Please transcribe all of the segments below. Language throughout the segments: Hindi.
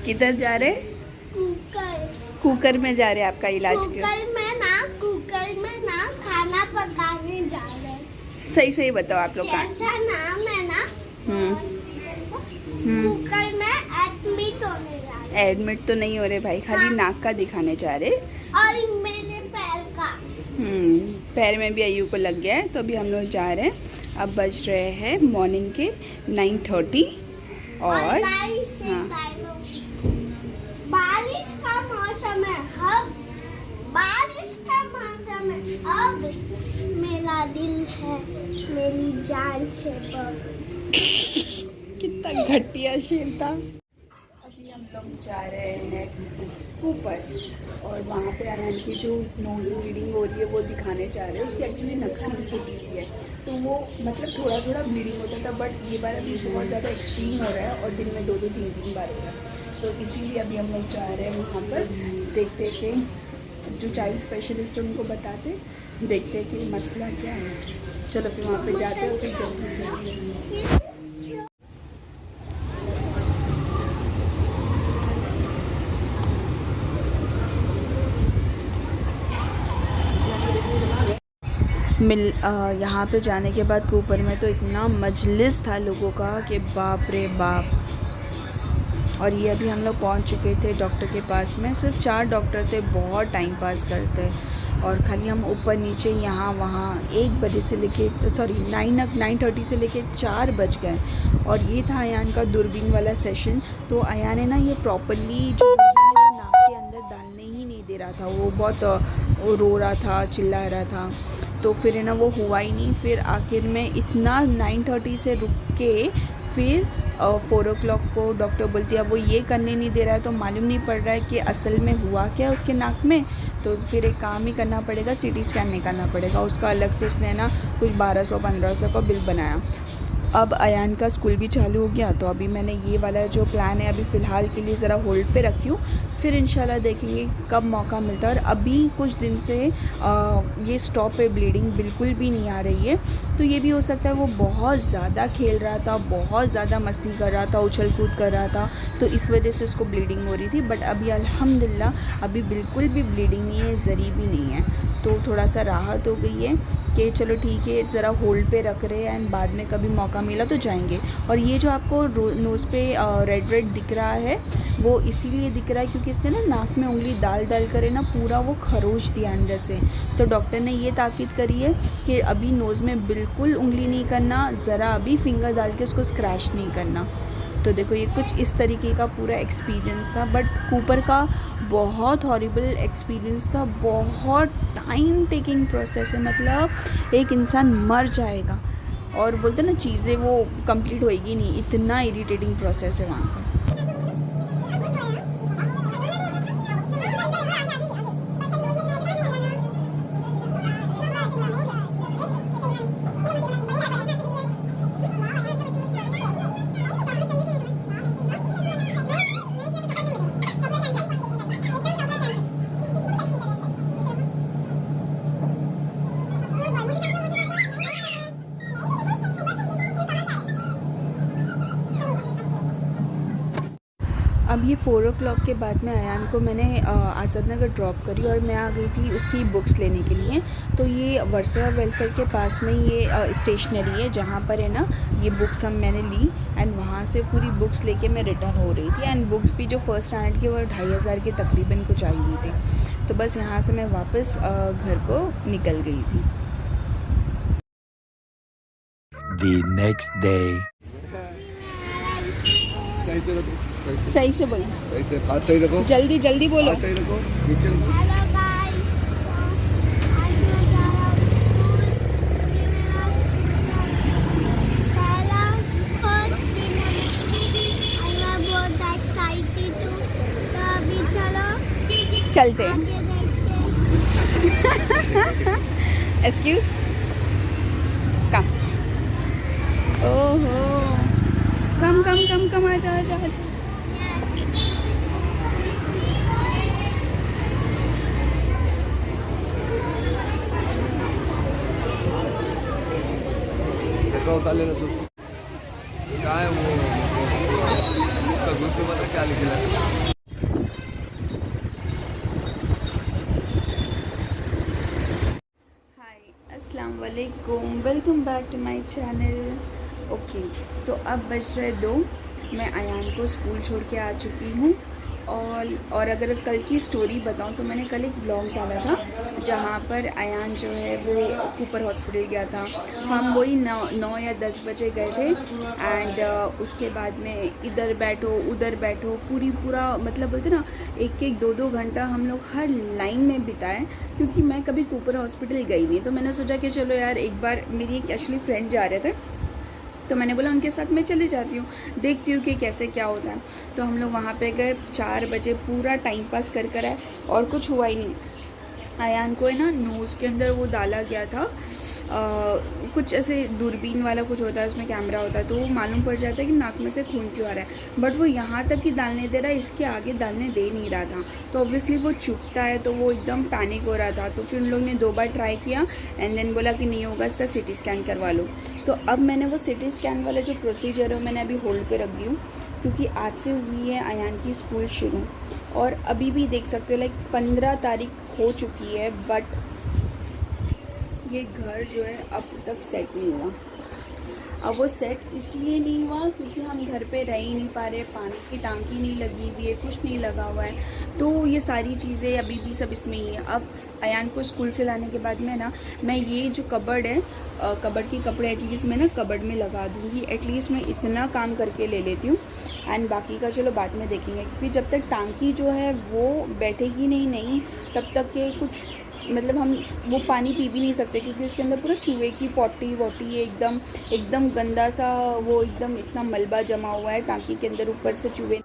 किधर जा रहे? कुकर में जा रहे हैं आपका इलाज के? कुकर में ना खाना पकाने जा रहे हैं। सही सही बताओ आप लोग कहाँ? कैसा नाम है ना कुकर में एडमिट होने जा रहे हैं। एडमिट तो नहीं हो रहे भाई, खाली नाक का दिखाने जा रहे। और मेरे पैर का। पैर में भी अयू को लग गया है, तो अभी हम लोग जा रहे हैं। अब बज रहे हैं मॉर्निंग के 9:30 और बारिश का मौसम है। अब बारिश का मौसम है। अब मेरा दिल है मेरी जान से बढ़। कितना घटिया शेर था। अभी हम लोग जा रहे हैं ऊपर और वहाँ पे आराम की जो नोज ब्लीडिंग हो रही है वो दिखाने जा रहे हैं। उसकी एक्चुअली नक्सीन फूटी हुई है, तो वो मतलब थोड़ा थोड़ा ब्लीडिंग होता था, बट ये बार अभी बहुत ज़्यादा एक्सट्रीम हो रहा है और दिन में 2-3 बार हो रहा है। तो इसीलिए अभी हम लोग जा रहे हैं वहाँ पर। देखते कि जो चाइल्ड स्पेशलिस्ट है उनको बताते, देखते हैं कि मसला क्या है। चलो फिर वहाँ पे जाते हैं और फिर जल्दी से यहाँ पे जाने के बाद कूपर में तो इतना मजलिस था लोगों का कि बाप रे बाप। और ये अभी हम लोग पहुँच चुके थे डॉक्टर के पास में। सिर्फ 4 डॉक्टर थे, बहुत टाइम पास करते और खाली हम ऊपर नीचे यहाँ वहाँ 1 बजे से लेके 9:30 से लेके 4 बज गए। और ये था अयान का दूरबीन वाला सेशन। तो अयान ने ना ये प्रॉपरली जो वो नाक के अंदर डालने ही नहीं दे रहा था। वो बहुत रो रहा था, चिल्ला रहा था, तो फिर है ना वो हुआ ही नहीं। फिर आखिर में इतना 9:30 से रुक के फिर 4 o'clock को डॉक्टर बोलती है अब वो ये करने नहीं दे रहा है, तो मालूम नहीं पड़ रहा है कि असल में हुआ क्या उसके नाक में। तो फिर एक काम ही करना पड़ेगा, CT स्कैन निकालना पड़ेगा। उसका अलग से उसने ना कुछ 1200-1500 का बिल बनाया। अब अयान का स्कूल भी चालू हो गया, तो अभी मैंने ये वाला जो प्लान है अभी फ़िलहाल के लिए ज़रा होल्ड पे रखी हूँ। फिर इंशाल्लाह देखेंगे कब मौका मिलता है। और अभी कुछ दिन से ये स्टॉप पे ब्लीडिंग बिल्कुल भी नहीं आ रही है। तो ये भी हो सकता है वो बहुत ज़्यादा खेल रहा था, बहुत ज़्यादा मस्ती कर रहा था, उछल कूद कर रहा था, तो इस वजह से उसको ब्लीडिंग हो रही थी। बट अभी अल्हम्दुलिल्लाह अभी बिल्कुल भी ब्लीडिंग नहीं है, ज़री भी नहीं है। तो थोड़ा सा राहत हो गई है कि चलो ठीक है ज़रा होल्ड पे रख रहे हैं एंड बाद में कभी मौका मिला तो जाएंगे। और ये जो आपको नोज़ पे रेड दिख रहा है वो इसीलिए दिख रहा है क्योंकि इसने ना नाक में उंगली डाल कर ना पूरा वो खरोच दिया अंदर से। तो डॉक्टर ने ये ताकीद करी है कि अभी नोज़ में बिल्कुल उंगली नहीं करना, ज़रा अभी फिंगर डाल के उसको स्क्रैच नहीं करना। तो देखो ये कुछ इस तरीके का पूरा एक्सपीरियंस था। बट कूपर का बहुत हॉरिबल एक्सपीरियंस था, बहुत टाइम टेकिंग प्रोसेस है। मतलब एक इंसान मर जाएगा और बोलते ना चीज़ें वो कंप्लीट होएगी नहीं, इतना इरिटेटिंग प्रोसेस है वहाँ का। अब ये 4 o'clock के बाद में अयान को मैंने आज़ाद नगर ड्रॉप करी और मैं आ गई थी उसकी बुक्स लेने के लिए। तो ये वर्षा वेलफेयर के पास में ये स्टेशनरी है जहाँ पर है ना ये बुक्स मैंने ली एंड वहाँ से पूरी बुक्स लेके मैं रिटर्न हो रही थी। एंड बुक्स भी जो फर्स्ट स्टैंडर्ड की वो 2500 के तकरीबन कुछ आई हुई थी। तो बस यहाँ से मैं वापस घर को निकल गई थी। The next day. सही से बोलो, सही से हाथ सही रखो, जल्दी जल्दी बोलो। हाथ सही रखो, नीचे रखो। हेलो गाइस, आज मैं जा रहा हूँ स्कूल। पहला फर्स्ट दिन है और मैं बहुत एक्साइटेड हूँ। तो अभी चलो चलते हैं। आगे देखते हैं। एक्सक्यूज कम। ओहो कम कम कम कम आ जा। चक्का उतार लेना क्या है वो उसका ग्रुप में पता क्या लिखेगा। अस्सलाम वालेकुम, welcome back to my channel. Okay, तो अब बज रहे 2। मैं अयान को स्कूल छोड़ के आ चुकी हूँ। और अगर कल की स्टोरी बताऊँ तो मैंने कल एक ब्लॉग डाला था जहाँ पर अयान जो है वो कूपर हॉस्पिटल गया था। हम वही 9 या 10 बजे गए थे एंड उसके बाद में इधर बैठो उधर बैठो पूरा मतलब बोलते ना 1-1 2-2 घंटा हम लोग हर लाइन में बिताए, क्योंकि मैं कभी कूपर हॉस्पिटल गई नहीं। तो मैंने सोचा कि चलो यार एक बार, मेरी एक एक्चुअली फ्रेंड जा रहे थे तो मैंने बोला उनके साथ मैं चली जाती हूँ, देखती हूँ कि कैसे क्या होता है। तो हम लोग वहाँ पे गए, 4 बजे पूरा टाइम पास कर आए और कुछ हुआ ही नहीं। अयान को है ना नोज़ के अंदर वो डाला गया था कुछ ऐसे दूरबीन वाला कुछ होता है, उसमें कैमरा होता है, तो वो मालूम पड़ जाता है कि नाक में से खून क्यों आ रहा है। बट वो यहाँ तक ही डालने दे रहा है, इसके आगे डालने दे नहीं रहा था। तो ऑब्वियसली वो चुभता है, तो वो एकदम पैनिक हो रहा था। तो फिर उन लोग ने 2 बार ट्राई किया एंड देन बोला कि नहीं होगा, इसका CT स्कैन करवा लो। तो अब मैंने वो CT स्कैन वाला जो प्रोसीजर है मैंने अभी होल्ड पे रख दी हूँ, क्योंकि आज से हुई है अयान की स्कूल शुरू। और अभी भी देख सकते हो लाइक 15 तारीख हो चुकी है, बट ये घर जो है अब तक सेट नहीं हुआ। अब वो सेट इसलिए नहीं हुआ क्योंकि हम घर पे रह ही नहीं पा रहे, पानी की टांकी नहीं लगी हुई है, कुछ नहीं लगा हुआ है। तो ये सारी चीज़ें अभी भी सब इसमें ही है। अब अयान को स्कूल से लाने के बाद में ना मैं ये जो कबर्ड है, कबर्ड की कपड़े एटलीस्ट मैं ना कबर्ड में लगा दूँगी। एटलीस्ट मैं इतना काम करके ले लेती हूँ एंड बाकी का चलो बाद में देखेंगे, क्योंकि जब तक टांकी जो है वो बैठेगी नहीं तब तक के कुछ मतलब हम वो पानी पी भी नहीं सकते, क्योंकि उसके अंदर पूरा चूहे की पॉटी वॉटी एकदम गंदा सा, वो एकदम इतना मलबा जमा हुआ है टांकी के अंदर, ऊपर से चूहे।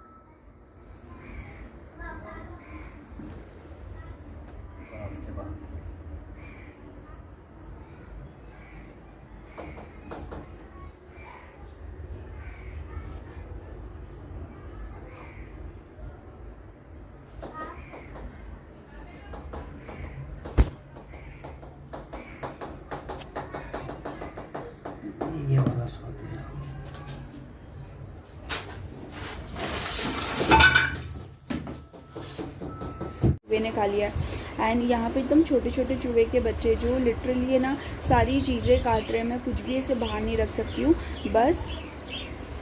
ये वाला शॉट है। चूहे ने खा लिया एंड यहाँ पे एकदम छोटे छोटे चूहे के बच्चे जो लिटरली है ना सारी चीज़ें काट रहे हैं। मैं कुछ भी ऐसे बाहर नहीं रख सकती हूँ, बस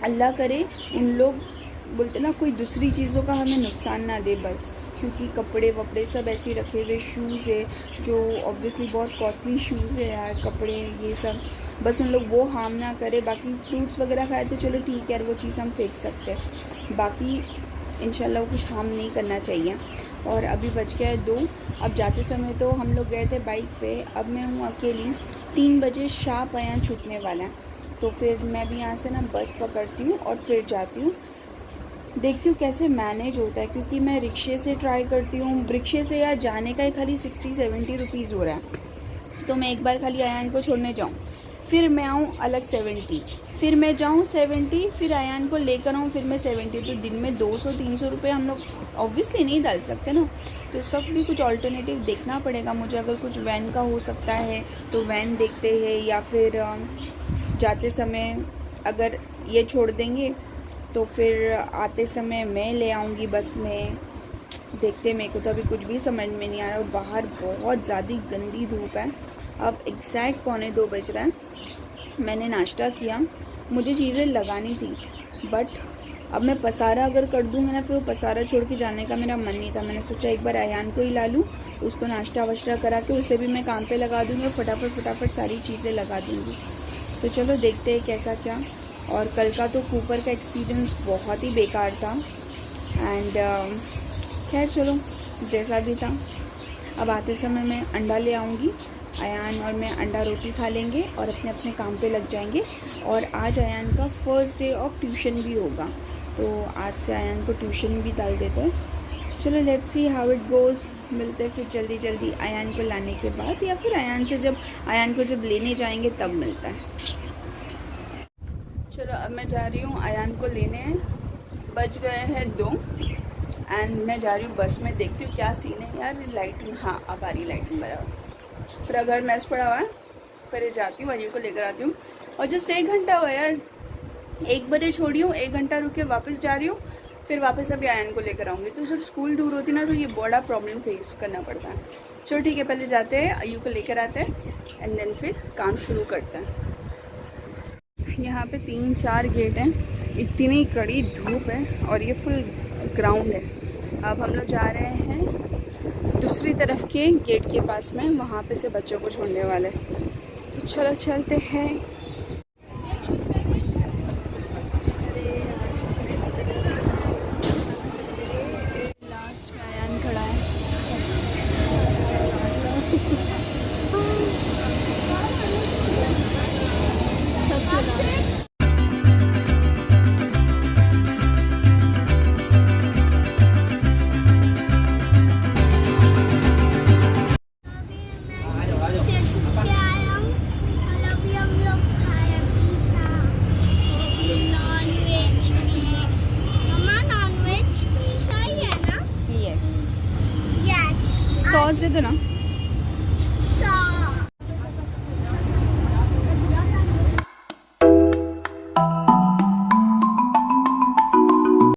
अल्लाह करे उन लोग बोलते ना कोई दूसरी चीज़ों का हमें नुकसान ना दे बस, क्योंकि कपड़े वपड़े सब ऐसे ही रखे हुए, शूज़ है जो ऑब्वियसली बहुत कॉस्टली शूज़ है यार, कपड़े ये सब, बस उन लोग वो हार्म ना करे। बाकी फ्रूट्स वगैरह खाए तो चलो ठीक है यार, वो चीज़ हम फेंक सकते हैं, बाकी इंशाल्लाह वो कुछ हार्म नहीं करना चाहिए। और अभी बज गया है 2। अब जाते समय तो हम लोग गए थे बाइक पे, अब मैं हूँ अकेली। 3 बजे शार्प अयान छूटने वाला है, तो फिर मैं भी यहाँ से ना बस पकड़ती हूँ और फिर जाती हूँ, देखती हूँ कैसे मैनेज होता है, क्योंकि मैं रिक्शे से ट्राई करती हूँ। रिक्शे से यार जाने का ही खाली 60-70 रुपीज़ हो रहा है, तो मैं एक बार खाली अयान को छोड़ने जाऊँ, फिर मैं आऊँ अलग 70, फिर मैं जाऊँ 70, फिर अयान को लेकर आऊँ, फिर मैं 70। तो दिन में 200-300 रुपये हम लोग ऑब्वियसली नहीं डाल सकते ना, तो इसका भी कुछ ऑल्टरनेटिव देखना पड़ेगा मुझे। अगर कुछ वैन का हो सकता है तो वैन देखते हैं, या फिर जाते समय अगर ये छोड़ देंगे तो फिर आते समय मैं ले आऊँगी बस में। देखते, मेरे को तो अभी कुछ भी समझ में नहीं आ रहा, और बाहर बहुत ज़्यादा गंदी धूप है। अब एग्जैक्ट 1:45 बज रहा है। मैंने नाश्ता किया, मुझे चीज़ें लगानी थी, बट अब मैं पसारा अगर कर दूँगी ना, फिर वो पसारा छोड़ के जाने का मेरा मन नहीं था। मैंने सोचा एक बार अयान को ही ला लूँ, उसको नाश्ता वाश्ता करा के उसे भी मैं काम पे लगा दूँगी और फटाफट सारी चीज़ें लगा दूँगी। तो चलो देखते हैं कैसा क्या। और कल का तो कूपर का एक्सपीरियंस बहुत ही बेकार था एंड खैर चलो जैसा भी था। अब आते समय मैं अंडा ले आऊँगी, अयान और मैं अंडा रोटी खा लेंगे और अपने अपने काम पे लग जाएंगे। और आज अयान का फर्स्ट डे ऑफ ट्यूशन भी होगा, तो आज से अयान को ट्यूशन भी डाल देते हैं। चलो let's see how it goes. मिलते हैं फिर जल्दी अयान को लाने के बाद, या फिर अयान को जब लेने जाएंगे तब मिलता है। चलो अब मैं जा रही हूँ अयान को लेने, बज गए हैं 2 एंड मैं जा रही हूँ बस में। देखती हूँ क्या सीन है यार। लाइटिंग, हाँ अब आ रही लाइटिंग बराबर। पूरा घर मैस पड़ा हुआ है, फिर जाती हूँ अरियो को लेकर आती हूँ। और जस्ट 1 घंटा हुआ यार, 1 बजे छोड़ी हूँ, 1 घंटा रुक के वापस जा रही हूँ, फिर वापस अभी आयन को लेकर आऊँगी। तो जब स्कूल दूर होती ना तो ये बड़ा प्रॉब्लम फेस करना पड़ता है। चलो ठीक है, पहले जाते हैं आयु को लेकर आते हैं एंड देन फिर काम शुरू करते हैं। यहाँ पे 3-4 गेट हैं, इतनी कड़ी धूप है और ये फुल ग्राउंड है। अब हम लोग जा रहे हैं दूसरी तरफ के गेट के पास में, वहाँ पे से बच्चों को छोड़ने वाले। तो चलो चलते हैं। लास्ट में आयान खड़ा है। सबसे लास्ट। से छुप के आया हूँ और अभी हम लोग खाए पिज़्ज़ा, वो भी नॉन-वेज में। मम्मा नॉन-वेज पिज़्ज़ा ही है ना? Yes, yes. सॉस दे दो ना।